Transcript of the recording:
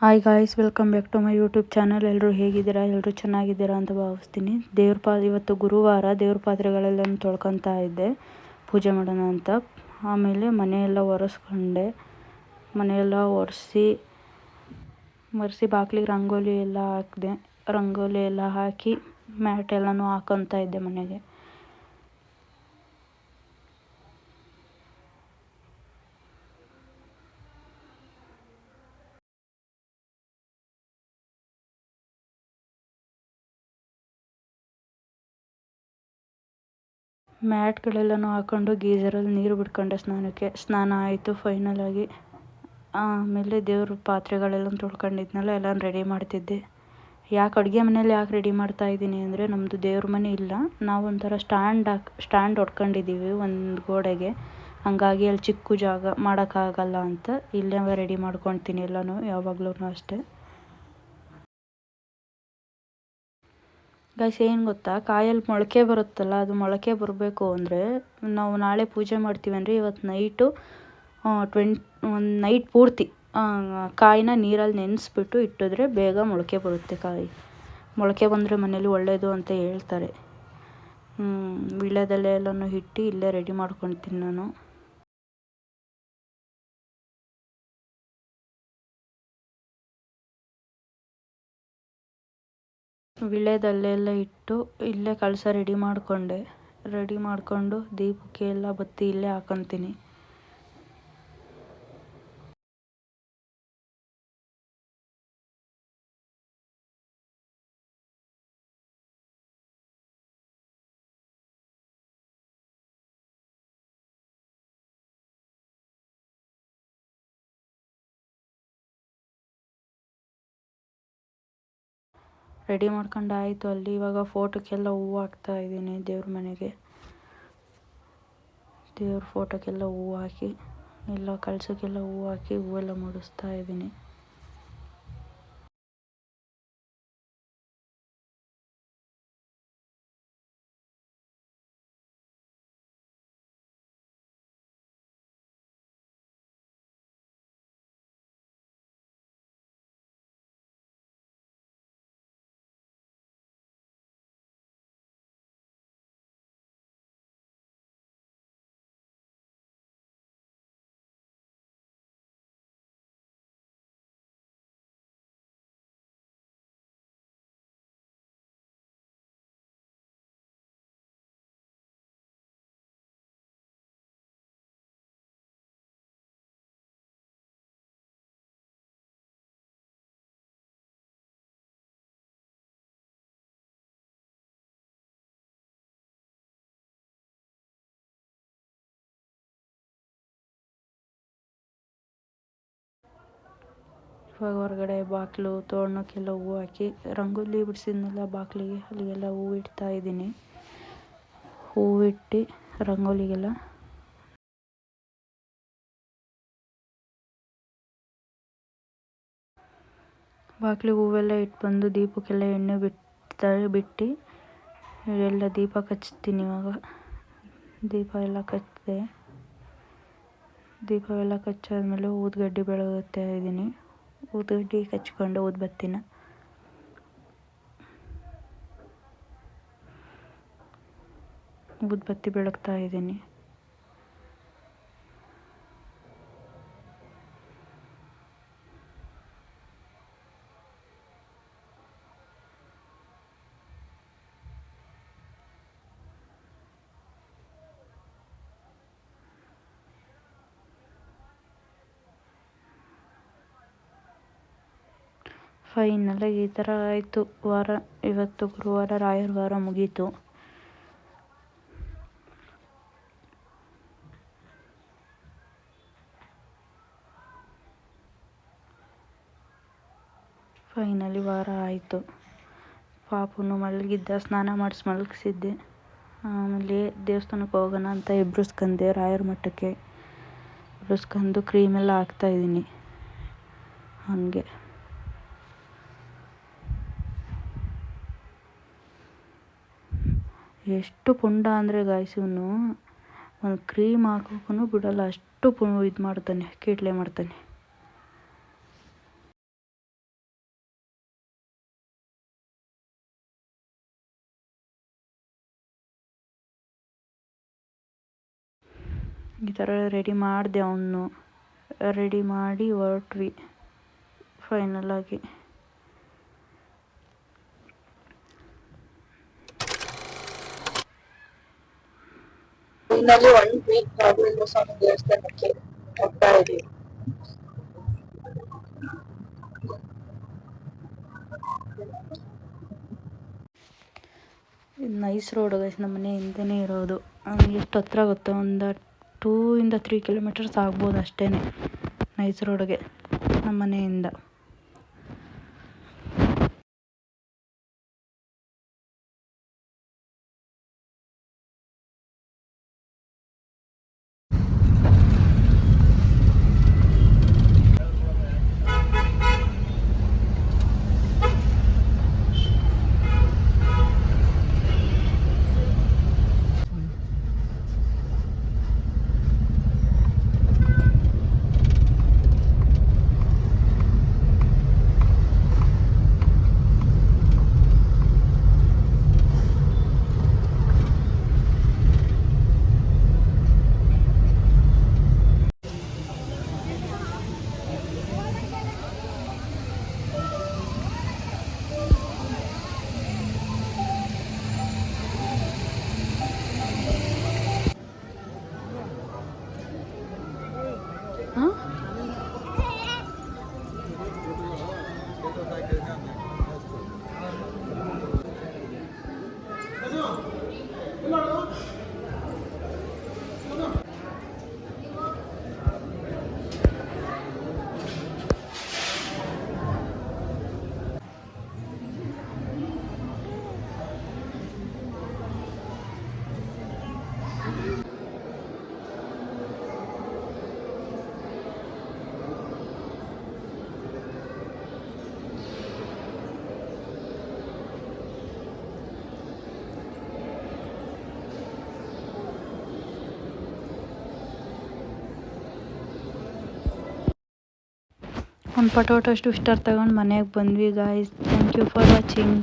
Hi guys, welcome back to my YouTube channel. ಎಲ್ಲರೂ ಹೇಗಿದ್ದೀರಾ? ಎಲ್ಲರೂ ಚೆನ್ನಾಗಿದ್ದೀರಾ ಅಂತ ಭಾವಿಸ್ತೀನಿ. ಇವತ್ತು ಗುರುವಾರ ದೇವ್ರ ಪಾತ್ರೆಗಳೆಲ್ಲ ತೊಳ್ಕೊತಾ ಇದ್ದೆ ಪೂಜೆ ಮಾಡೋಣ ಅಂತ. ಆಮೇಲೆ ಮನೆಯೆಲ್ಲ ಒರೆಸ್ಕೊಂಡೆ. ಮನೆಯೆಲ್ಲ ಒರೆಸಿ ಬಾಗಿಲಿಗೆ ರಂಗೋಲಿ ಎಲ್ಲ ಹಾಕಿದೆ. ರಂಗೋಲಿ ಎಲ್ಲ ಹಾಕಿ ಮ್ಯಾಟ್ ಎಲ್ಲನೂ ಹಾಕೊತಾ ಇದ್ದೆ ಮನೆಗೆ. ಮ್ಯಾಟ್ಗಳೆಲ್ಲನೂ ಹಾಕ್ಕೊಂಡು ಗೀಝರಲ್ಲಿ ನೀರು ಬಿಟ್ಕೊಂಡೆ. ಸ್ನಾನ ಆಯಿತು ಫೈನಲಾಗಿ. ಆಮೇಲೆ ದೇವ್ರ ಪಾತ್ರೆಗಳೆಲ್ಲ ತೊಳ್ಕೊಂಡಿದ್ನಲ್ಲ, ಎಲ್ಲ ರೆಡಿ ಮಾಡ್ತಿದ್ದೆ. ಅಡುಗೆ ಮನೇಲಿ ಯಾಕೆ ರೆಡಿ ಮಾಡ್ತಾ ಇದ್ದೀನಿ ಅಂದರೆ, ನಮ್ಮದು ದೇವ್ರ ಮನೆ ಇಲ್ಲ. ನಾವು ಒಂಥರ ಸ್ಟ್ಯಾಂಡ್ ಹೊಡ್ಕೊಂಡಿದ್ದೀವಿ ಒಂದು ಗೋಡೆಗೆ. ಹಂಗಾಗಿ ಅಲ್ಲಿ ಚಿಕ್ಕ ಜಾಗ ಮಾಡೋಕ್ಕಾಗಲ್ಲ ಅಂತ ಇಲ್ಲೇ ರೆಡಿ ಮಾಡ್ಕೊತೀನಿ ಎಲ್ಲನೂ, ಯಾವಾಗಲೂ ಅಷ್ಟೇ. ಗೈಸ್, ಏನು ಗೊತ್ತಾ, ಕಾಯಲ್ಲಿ ಮೊಳಕೆ ಬರುತ್ತಲ್ಲ, ಅದು ಮೊಳಕೆ ಬರಬೇಕು ಅಂದರೆ ನಾವು ನಾಳೆ ಪೂಜೆ ಮಾಡ್ತೀವಿ ಅಂದರೆ ಇವತ್ತು ನೈಟು ಒಂದು ನೈಟ್ ಪೂರ್ತಿ ಕಾಯಿನ ನೀರಲ್ಲಿ ನೆನೆಸ್ಬಿಟ್ಟು ಇಟ್ಟಿದ್ರೆ ಬೇಗ ಮೊಳಕೆ ಬರುತ್ತೆ. ಕಾಯಿ ಮೊಳಕೆ ಬಂದರೆ ಮನೇಲಿ ಒಳ್ಳೆಯದು ಅಂತ ಹೇಳ್ತಾರೆ. ವೀಳ್ಯದೆಲೆ ಎಲ್ಲನೂ ಇಟ್ಟು ಇಲ್ಲೇ ರೆಡಿ ಮಾಡ್ಕೊತೀನಿ ನಾನು. ವೀಳ್ಯದೆಲೆಲ್ಲ ಇಟ್ಟು ಇಲ್ಲೇ ಕಳಸ ರೆಡಿ ಮಾಡಿಕೊಂಡು ದೀಪಕ್ಕೆ ಎಲ್ಲ ಬತ್ತಿ ಇಲ್ಲೇ ಹಾಕೊತೀನಿ. ರೆಡಿ ಮಾಡ್ಕೊಂಡು ಆಯಿತು ಅಲ್ಲಿ. ಇವಾಗ ಫೋಟೋಕ್ಕೆಲ್ಲ ಹೂವು ಹಾಕ್ತಾ ಇದ್ದೀನಿ. ದೇವ್ರ ಮನೆಗೆ ದೇವ್ರ ಫೋಟೋಕ್ಕೆಲ್ಲ ಹೂವು ಹಾಕಿ, ಎಲ್ಲ ಕಳಸಕ್ಕೆಲ್ಲ ಹೂವು ಹಾಕಿ ಹೂವೆಲ್ಲ ಮುಡಿಸ್ತಾ ಇದ್ದೀನಿ. ಇವಾಗ ಹೊರಗಡೆ ಬಾಗಿಲು ತೋರಣಕ್ಕೆಲ್ಲ ಹೂವು ಹಾಕಿ ರಂಗೋಲಿ ಬಿಡಿಸಿದ್ನೆಲ್ಲ ಬಾಗಿಲಿಗೆ, ಅಲ್ಲಿಗೆಲ್ಲ ಹೂವು ಇಡ್ತಾ ಇದ್ದೀನಿ. ಹೂವಿಟ್ಟು ರಂಗೋಲಿಗೆಲ್ಲ ಬಾಗಿಲಿಗೆ ಹೂವೆಲ್ಲ ಇಟ್ಟು ಬಂದು ದೀಪಕ್ಕೆಲ್ಲ ಎಣ್ಣೆ ಬಿಟ್ಟು ಎಲ್ಲ ದೀಪ ಹಚ್ತೀನಿ. ಇವಾಗ ದೀಪ ಎಲ್ಲ ಹಚ್ಚಿದೆ. ದೀಪವೆಲ್ಲ ಹಚ್ಚಾದ್ಮೇಲೆ ಊದುಗಡ್ಡಿ ಬೆಳಗುತ್ತಾ ಇದ್ದೀನಿ. ಊದುಗಡ್ಡಿ ಹಚ್ಕೊಂಡು ಊದುಬತ್ತಿ ಬೆಳಗ್ತಾ ಇದ್ದೀನಿ. ಫೈನಲಾಗಿ ಈ ಥರ ಆಯಿತು ವಾರ. ಇವತ್ತು ಗುರುವಾರ, ರಾಯರ ವಾರ ಮುಗೀತು. ಫೈನಲಿ ವಾರ ಆಯಿತು. ಪಾಪುನು ಮಲಗಿದ್ದ, ಸ್ನಾನ ಮಾಡಿಸಿ ಮಲಗಿಸಿದ್ದೆ. ಆಮೇಲೆ ದೇವಸ್ಥಾನಕ್ಕೆ ಹೋಗೋಣ ಅಂತ ಎಬ್ಬಿಸ್ಕೊಂಡೆ. ರಾಯರ ಮಠಕ್ಕೆ ಎಬ್ಬಿಸ್ಕೊಂಡು ಕ್ರೀಮೆಲ್ಲ ಹಾಕ್ತಾಯಿದ್ದೀನಿ. ಹಾಗೆ ಎಷ್ಟು ಪುಂಡ ಅಂದರೆ ಗಾಯ್ಸ್, ಇವನು ಒಂದು ಕ್ರೀಮ್ ಹಾಕೋಕ್ಕೂ ಬಿಡಲ್ಲ. ಅಷ್ಟು ಇದು ಮಾಡ್ತಾನೆ, ಕೀಟ್ಲೆ ಮಾಡ್ತಾನೆ. ಈ ಥರ ರೆಡಿ ಮಾಡಿದೆ ಅವನು. ರೆಡಿ ಮಾಡಿ ಹೊರಟ್ವಿ ಫೈನಲಾಗಿ. ಇನ್ನಲ್ಲಿ 1 ವೀಕ್ ರಾಘವೇಂದ್ರ ಸ್ವಾಮಿ ದೇವಸ್ಥಾನಕ್ಕೆ ಹೋಗ್ತಾ ಇದೀವಿ. ನೈಸ್ ರೋಡ್ ಗೈಸ್, ನಮ್ಮ ಮನೆ ಹಿಂದೆನೇ ಇರೋದು. ಎಷ್ಟು ಹತ್ರ ಗೊತ್ತಾ, ಒಂದು 2 ಇಂದ 3 ಕಿಲೋಮೀಟರ್ಸ್ ಆಗ್ಬೋದು ಅಷ್ಟೇ ನೈಸ್ ರೋಡ್ಗೆ ನಮ್ಮ ಮನೆಯಿಂದ. ಒಂದು ಪಟೋಟ ಸ್ವಿಫ್ಟರ್ ತಗೊಂಡು ಮನೆಗೆ ಬಂದ್ವಿ guys. Thank you for watching.